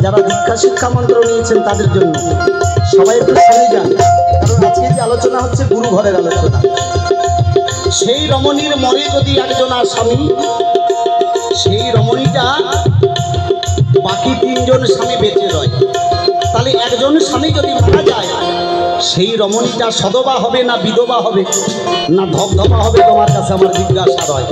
যারা দীক্ষা শিক্ষা মন্ত্র নিয়েছেন তাদের জন্য সবাই একটু শুনে যান, কারণ আজকে যে আলোচনা হচ্ছে গুরু ঘরের আলোচনা। সেই রমণীর মরে যদি একজন স্বামী, সেই রমণীটা বাকি তিনজন স্বামী বেঁচে রয়, তাহলে একজন স্বামী যদি মারা যায় সেই রমণীটা সদবা হবে না বিধবা হবে না ধবধবা হবে? তোমার কাছে আমার জিজ্ঞাসা রয়।